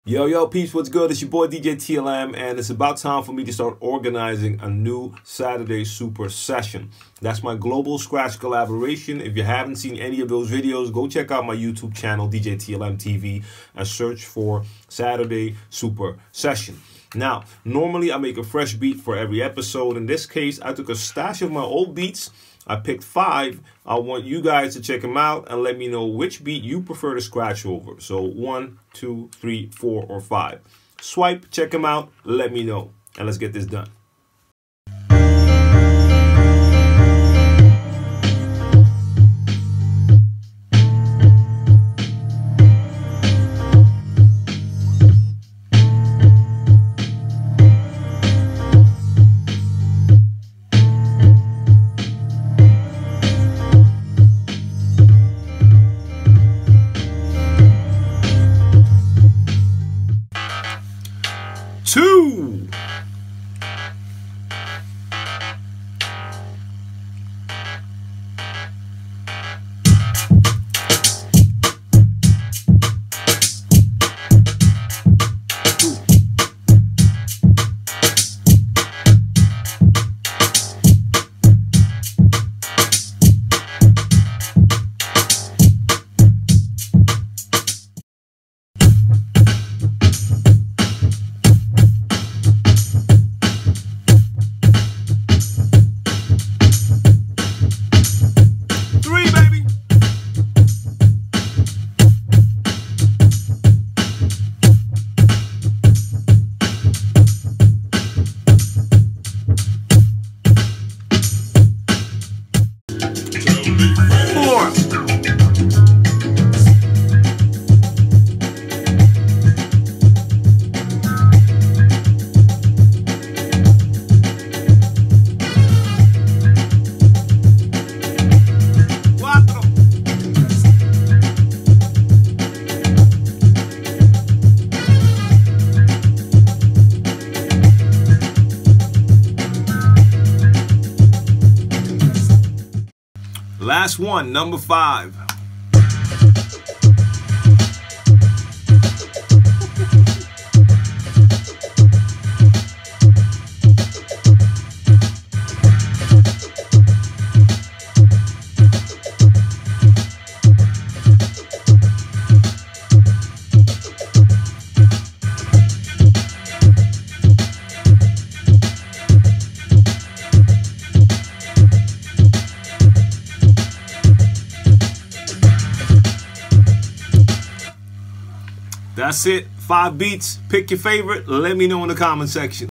Yo, peeps, what's good? It's your boy djTLM, and it's about time for me to start organizing a new Saturday Super Session. That's my global scratch collaboration. If you haven't seen any of those videos, go check out my YouTube channel, djTLMtv, and search for Saturday Super Session. Now, normally I make a fresh beat for every episode. In this case, I took a stash of my old beats. I picked 5. I want you guys to check them out and let me know which beat you prefer to scratch over. So 1, 2, 3, 4, or 5. Swipe, check them out, let me know, and let's get this done. Last one, number 5. That's it. 5 beats. Pick your favorite. Let me know in the comment section.